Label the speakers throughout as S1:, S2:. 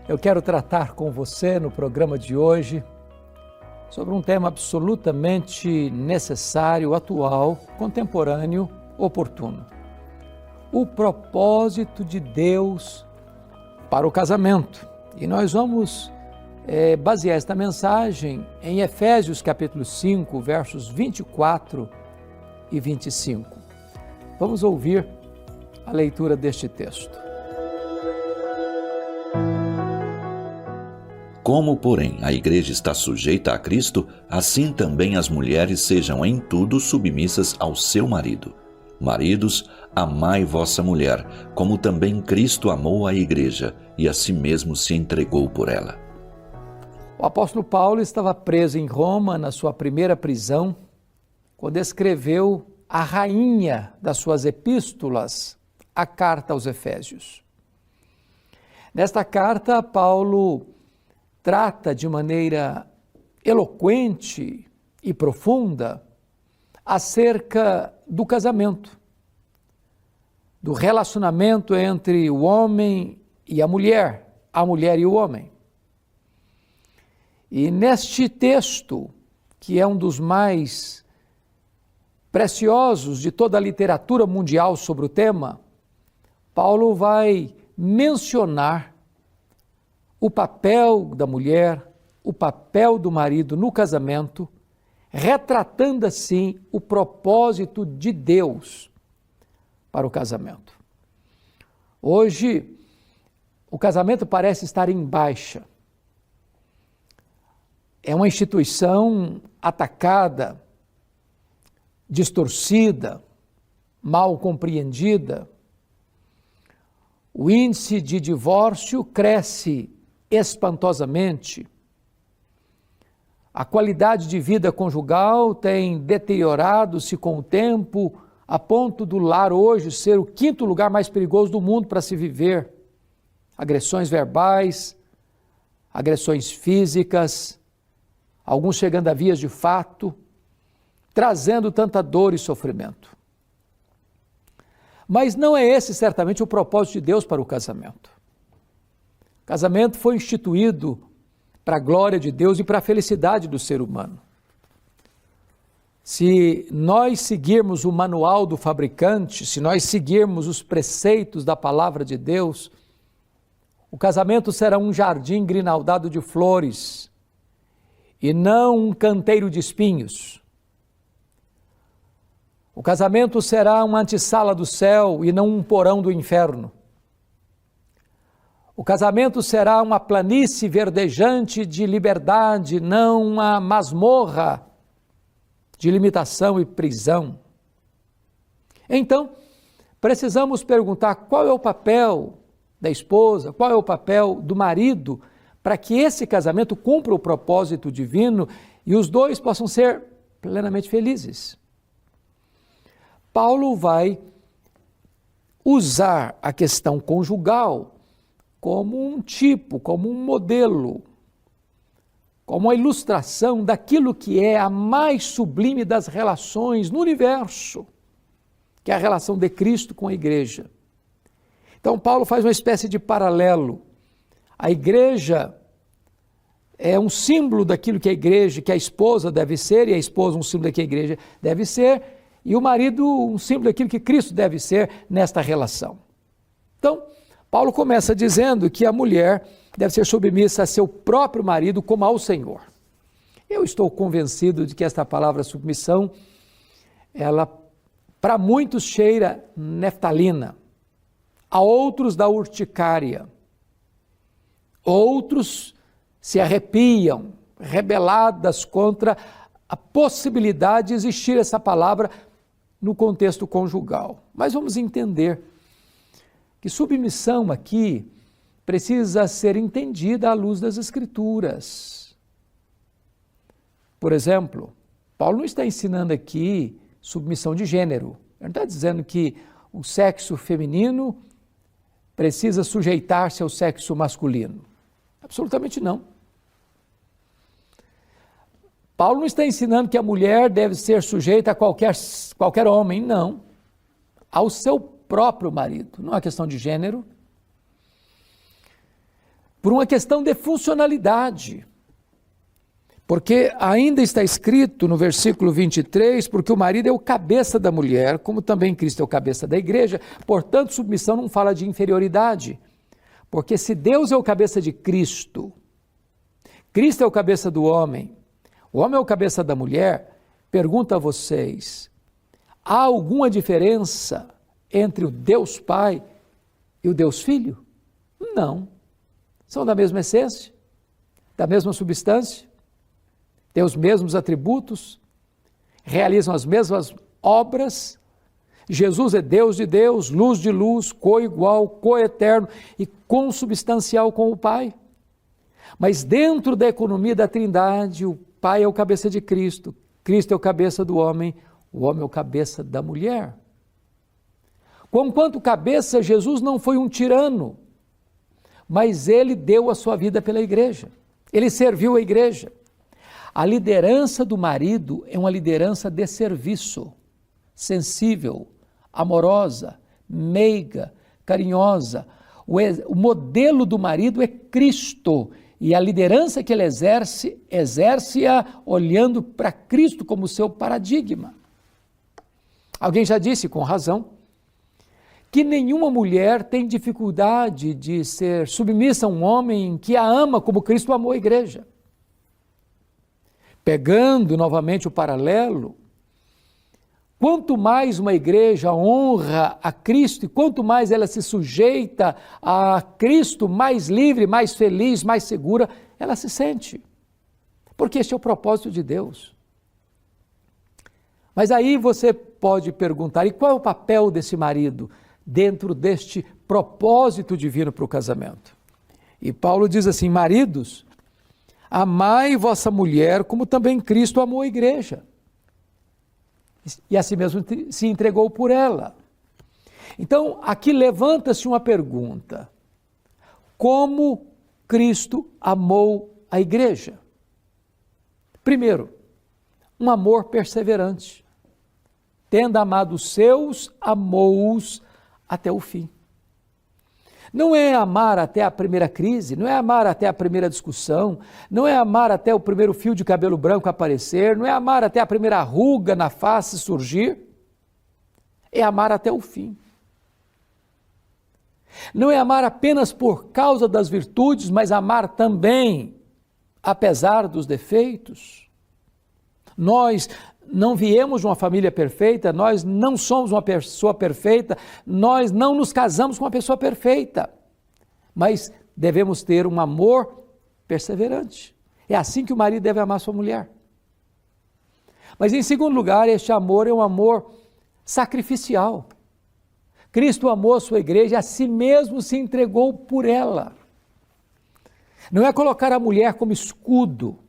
S1: Eu quero tratar com você no programa de hoje sobre um tema absolutamente necessário, atual, contemporâneo, oportuno. O propósito de Deus para o casamento. E nós vamos basear esta mensagem em Efésios capítulo 5, versos 24 e 25. Vamos ouvir a leitura deste texto.
S2: Como, porém, a igreja está sujeita a Cristo, assim também as mulheres sejam em tudo submissas ao seu marido. Maridos, amai vossa mulher, como também Cristo amou a igreja e a si mesmo se entregou por ela.
S1: O apóstolo Paulo estava preso em Roma, na sua primeira prisão, quando escreveu a rainha das suas epístolas, a carta aos Efésios. Nesta carta, Paulo trata de maneira eloquente e profunda acerca do casamento, do relacionamento entre o homem e a mulher e o homem. E neste texto, que é um dos mais preciosos de toda a literatura mundial sobre o tema, Paulo vai mencionar o papel da mulher, o papel do marido no casamento, retratando assim o propósito de Deus para o casamento. Hoje, o casamento parece estar em baixa. É uma instituição atacada, distorcida, mal compreendida. O índice de divórcio cresce espantosamente. A qualidade de vida conjugal tem deteriorado-se com o tempo, a ponto do lar hoje ser o quinto lugar mais perigoso do mundo para se viver. Agressões verbais, agressões físicas, alguns chegando a vias de fato, trazendo tanta dor e sofrimento. Mas não é esse certamente o propósito de Deus para o casamento. O casamento foi instituído para a glória de Deus e para a felicidade do ser humano. Se nós seguirmos o manual do fabricante, se nós seguirmos os preceitos da palavra de Deus, o casamento será um jardim grinaldado de flores e não um canteiro de espinhos. O casamento será uma antessala do céu e não um porão do inferno. O casamento será uma planície verdejante de liberdade, não uma masmorra de limitação e prisão. Então, precisamos perguntar qual é o papel da esposa, qual é o papel do marido, para que esse casamento cumpra o propósito divino e os dois possam ser plenamente felizes. Paulo vai usar a questão conjugal como um tipo, como um modelo, como uma ilustração daquilo que é a mais sublime das relações no universo, que é a relação de Cristo com a igreja. Então, Paulo faz uma espécie de paralelo. A igreja é um símbolo daquilo que a igreja, que a esposa deve ser, e a esposa um símbolo daquilo que a igreja deve ser, e o marido um símbolo daquilo que Cristo deve ser nesta relação. Então, Paulo começa dizendo que a mulher deve ser submissa a seu próprio marido como ao Senhor. Eu estou convencido de que esta palavra submissão, ela para muitos cheira neftalina, a outros dá urticária, outros se arrepiam, rebeladas contra a possibilidade de existir essa palavra no contexto conjugal. Mas vamos entender que submissão aqui precisa ser entendida à luz das Escrituras. Por exemplo, Paulo não está ensinando aqui submissão de gênero. Ele não está dizendo que o sexo feminino precisa sujeitar-se ao sexo masculino. Absolutamente não. Paulo não está ensinando que a mulher deve ser sujeita a qualquer homem, não. Ao seu próprio marido. Não é questão de gênero. por uma questão de funcionalidade. Porque ainda está escrito no versículo 23, porque o marido é o cabeça da mulher, como também Cristo é o cabeça da igreja, portanto, submissão não fala de inferioridade. Porque se Deus é o cabeça de Cristo, Cristo é o cabeça do homem, o homem é o cabeça da mulher, pergunto a vocês, há alguma diferença entre o Deus Pai e o Deus Filho? Não. São da mesma essência, da mesma substância, têm os mesmos atributos, realizam as mesmas obras. Jesus é Deus de Deus, luz de luz, coigual, coeterno e consubstancial com o Pai. Mas dentro da economia da Trindade, o Pai é o cabeça de Cristo, Cristo é o cabeça do homem, o homem é o cabeça da mulher. Conquanto cabeça, Jesus não foi um tirano, mas ele deu a sua vida pela igreja, ele serviu a igreja. A liderança do marido é uma liderança de serviço, sensível, amorosa, meiga, carinhosa. O modelo do marido é Cristo, e a liderança que ele exerce-a olhando para Cristo como seu paradigma. Alguém já disse, com razão, que nenhuma mulher tem dificuldade de ser submissa a um homem que a ama como Cristo amou a igreja. Pegando novamente o paralelo, quanto mais uma igreja honra a Cristo e quanto mais ela se sujeita a Cristo, mais livre, mais feliz, mais segura ela se sente. Porque este é o propósito de Deus. Mas aí você pode perguntar, e qual é o papel desse marido dentro deste propósito divino para o casamento? E Paulo diz assim, maridos, amai vossa mulher como também Cristo amou a igreja. E assim mesmo se entregou por ela. Então, aqui levanta-se uma pergunta. Como Cristo amou a igreja? Primeiro, um amor perseverante. Tendo amado os seus, amou-os até o fim. Não é amar até a primeira crise, não é amar até a primeira discussão, não é amar até o primeiro fio de cabelo branco aparecer, não é amar até a primeira ruga na face surgir, é amar até o fim. Não é amar apenas por causa das virtudes, mas amar também apesar dos defeitos. Nós não viemos de uma família perfeita, nós não somos uma pessoa perfeita, nós não nos casamos com uma pessoa perfeita, mas devemos ter um amor perseverante. É assim que o marido deve amar sua mulher. Mas em segundo lugar, este amor é um amor sacrificial. Cristo amou a sua igreja e a si mesmo se entregou por ela. Não é colocar a mulher como escudo,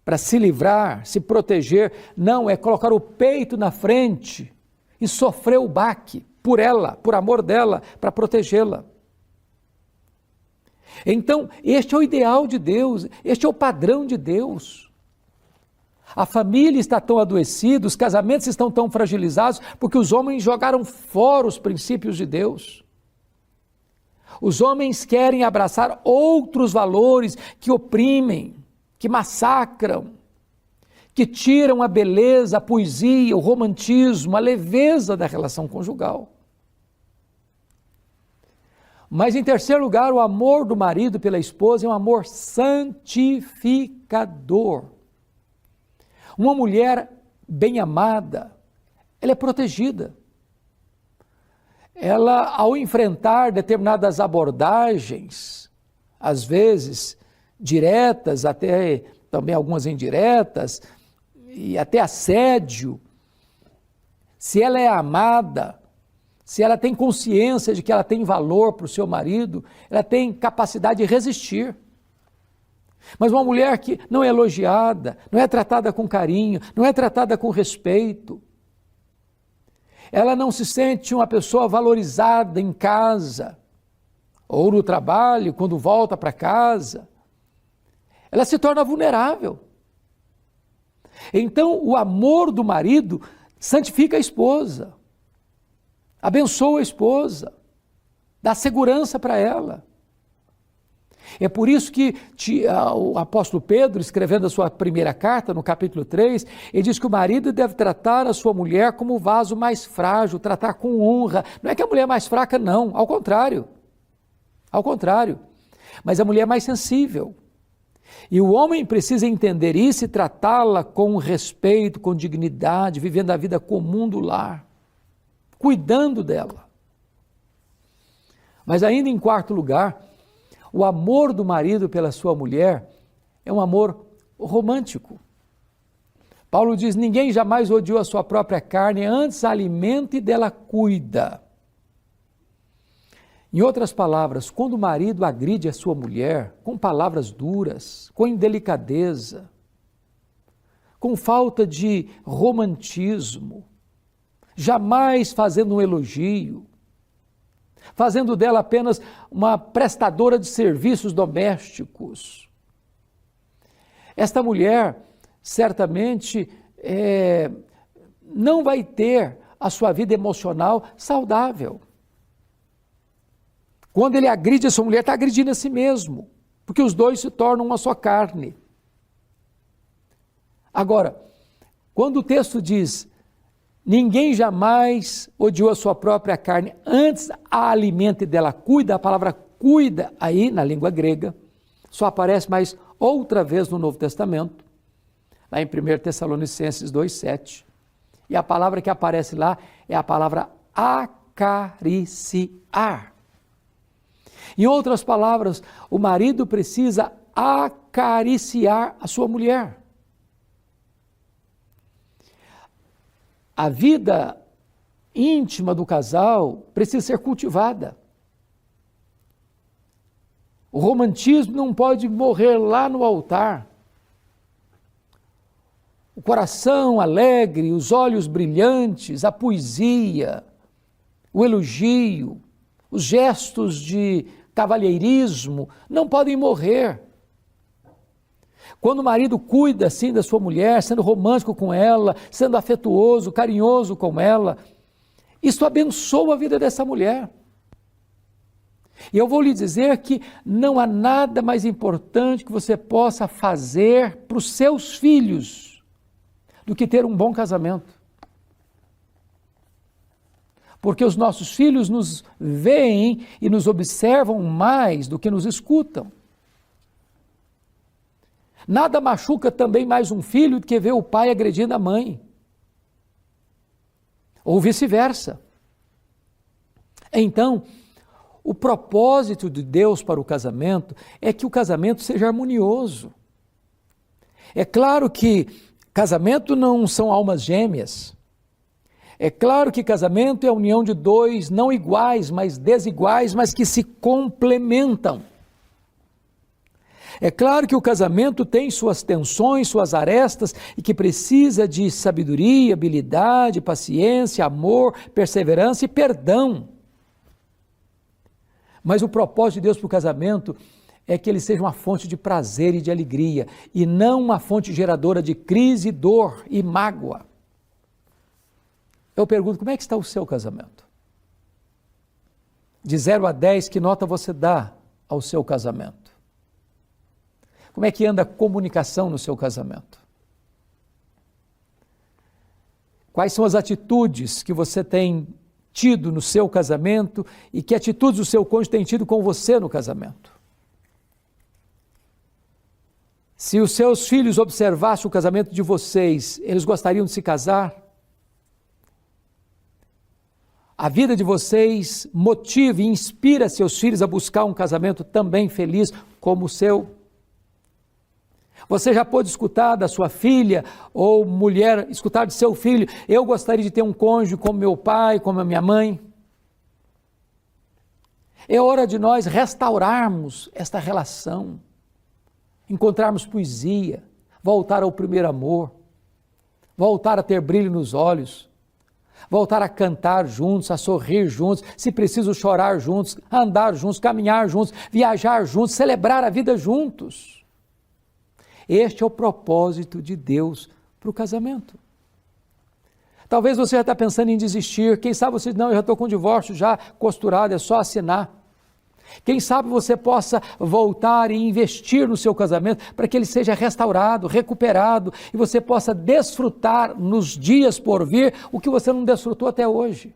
S1: para se livrar, se proteger, não, é colocar o peito na frente e sofrer o baque por ela, por amor dela, para protegê-la. Então, este é o ideal de Deus, este é o padrão de Deus. A família está tão adoecida, os casamentos estão tão fragilizados, porque os homens jogaram fora os princípios de Deus. Os homens querem abraçar outros valores que oprimem, que massacram, que tiram a beleza, a poesia, o romantismo, a leveza da relação conjugal. Mas em terceiro lugar, o amor do marido pela esposa é um amor santificador. Uma mulher bem amada, ela é protegida. Ela, ao enfrentar determinadas abordagens, às vezes diretas, até também algumas indiretas, e até assédio, se ela é amada, se ela tem consciência de que ela tem valor para o seu marido, ela tem capacidade de resistir. Mas uma mulher que não é elogiada, não é tratada com carinho, não é tratada com respeito, ela não se sente uma pessoa valorizada em casa, ou no trabalho, quando volta para casa, ela se torna vulnerável. Então, o amor do marido santifica a esposa, abençoa a esposa, dá segurança para ela. É por isso que o apóstolo Pedro, escrevendo a sua primeira carta, no capítulo 3, ele diz que o marido deve tratar a sua mulher como o vaso mais frágil, tratar com honra. Não é que a mulher é mais fraca, não, ao contrário. Ao contrário. Mas a mulher é mais sensível. E o homem precisa entender isso e tratá-la com respeito, com dignidade, vivendo a vida comum do lar, cuidando dela. Mas ainda em quarto lugar, o amor do marido pela sua mulher é um amor romântico. Paulo diz, ninguém jamais odiou a sua própria carne, antes a alimenta e dela cuida. Em outras palavras, quando o marido agride a sua mulher com palavras duras, com indelicadeza, com falta de romantismo, jamais fazendo um elogio, fazendo dela apenas uma prestadora de serviços domésticos. Esta mulher, certamente, não vai ter a sua vida emocional saudável. Quando ele agride a sua mulher, está agredindo a si mesmo, porque os dois se tornam uma só carne. Agora, quando o texto diz, ninguém jamais odiou a sua própria carne, antes a alimenta e dela cuida, a palavra cuida aí, na língua grega, só aparece mais outra vez no Novo Testamento, lá em 1 Tessalonicenses 2,7. E a palavra que aparece lá é a palavra acariciar. Em outras palavras, o marido precisa acariciar a sua mulher. A vida íntima do casal precisa ser cultivada. O romantismo não pode morrer lá no altar. O coração alegre, os olhos brilhantes, a poesia, o elogio, os gestos de cavalheirismo não podem morrer. Quando o marido cuida assim da sua mulher, sendo romântico com ela, sendo afetuoso, carinhoso com ela, isso abençoa a vida dessa mulher. E eu vou lhe dizer que não há nada mais importante que você possa fazer para os seus filhos do que ter um bom casamento. Porque os nossos filhos nos veem e nos observam mais do que nos escutam. Nada machuca também mais um filho do que ver o pai agredindo a mãe. Ou vice-versa. Então, o propósito de Deus para o casamento é que o casamento seja harmonioso. É claro que casamento não são almas gêmeas. É claro que casamento é a união de dois não iguais, mas desiguais, mas que se complementam. É claro que o casamento tem suas tensões, suas arestas e que precisa de sabedoria, habilidade, paciência, amor, perseverança e perdão. Mas o propósito de Deus para o casamento é que ele seja uma fonte de prazer e de alegria e não uma fonte geradora de crise, dor e mágoa. Eu pergunto, como é que está o seu casamento? De 0 a 10, que nota você dá ao seu casamento? Como é que anda a comunicação no seu casamento? Quais são as atitudes que você tem tido no seu casamento e que atitudes o seu cônjuge tem tido com você no casamento? Se os seus filhos observassem o casamento de vocês, eles gostariam de se casar? A vida de vocês motiva e inspira seus filhos a buscar um casamento também feliz como o seu? Você já pôde escutar da sua filha ou mulher, escutar de seu filho, eu gostaria de ter um cônjuge como meu pai, como a minha mãe? É hora de nós restaurarmos esta relação, encontrarmos poesia, voltar ao primeiro amor, voltar a ter brilho nos olhos, voltar a cantar juntos, a sorrir juntos, se preciso chorar juntos, andar juntos, caminhar juntos, viajar juntos, celebrar a vida juntos. Este é o propósito de Deus para o casamento. Talvez você já está pensando em desistir, quem sabe você diz, não, eu já estou com o divórcio já costurado, é só assinar. Quem sabe você possa voltar e investir no seu casamento para que ele seja restaurado, recuperado e você possa desfrutar nos dias por vir o que você não desfrutou até hoje.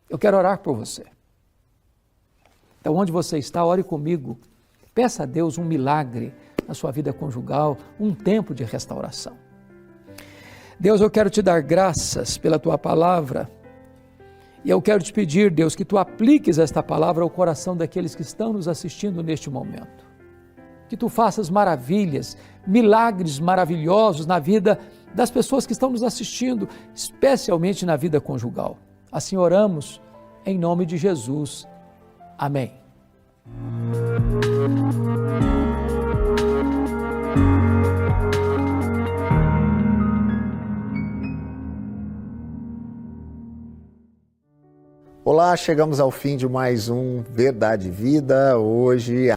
S1: Eu quero orar por você. Então, onde você está, ore comigo. Peça a Deus um milagre na sua vida conjugal, um tempo de restauração. Deus, eu quero te dar graças pela tua palavra. E eu quero te pedir, Deus, que tu apliques esta palavra ao coração daqueles que estão nos assistindo neste momento. Que tu faças maravilhas, milagres maravilhosos na vida das pessoas que estão nos assistindo, especialmente na vida conjugal. Assim oramos, em nome de Jesus. Amém.
S3: Olá, chegamos ao fim de mais um Verdade e Vida. Hoje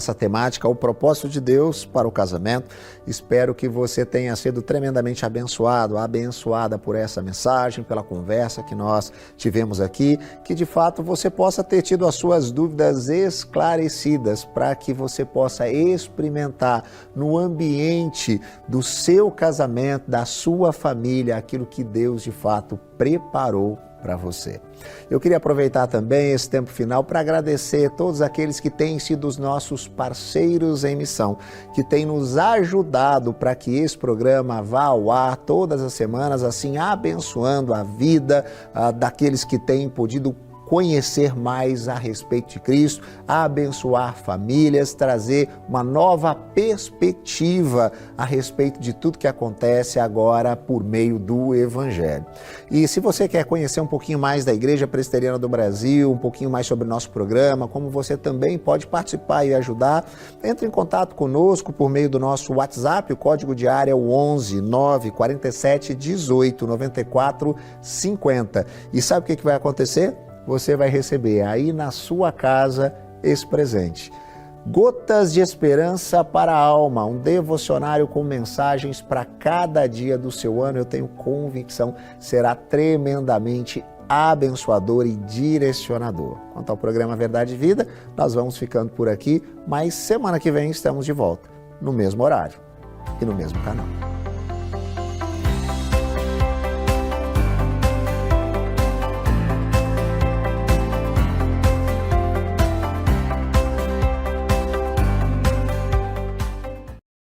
S3: nossa temática, o propósito de Deus para o casamento. Espero que você tenha sido tremendamente abençoado, abençoada por essa mensagem, pela conversa que nós tivemos aqui, que de fato você possa ter tido as suas dúvidas esclarecidas para que você possa experimentar no ambiente do seu casamento, da sua família, aquilo que Deus de fato preparou para você. Eu queria aproveitar também esse tempo final para agradecer a todos aqueles que têm sido os nossos parceiros em missão, que têm nos ajudado para que esse programa vá ao ar todas as semanas, assim abençoando a vida daqueles que têm podido conhecer mais a respeito de Cristo, abençoar famílias, trazer uma nova perspectiva a respeito de tudo que acontece agora por meio do Evangelho. E se você quer conhecer um pouquinho mais da Igreja Presbiteriana do Brasil, um pouquinho mais sobre o nosso programa, como você também pode participar e ajudar, entre em contato conosco por meio do nosso WhatsApp, o código de área é o 11 947 18 94 50. E sabe o que vai acontecer? Você vai receber aí na sua casa esse presente. Gotas de Esperança para a Alma, um devocionário com mensagens para cada dia do seu ano. Eu tenho convicção, será tremendamente abençoador e direcionador. Quanto ao programa Verdade e Vida, nós vamos ficando por aqui, mas semana que vem estamos de volta, no mesmo horário e no mesmo canal.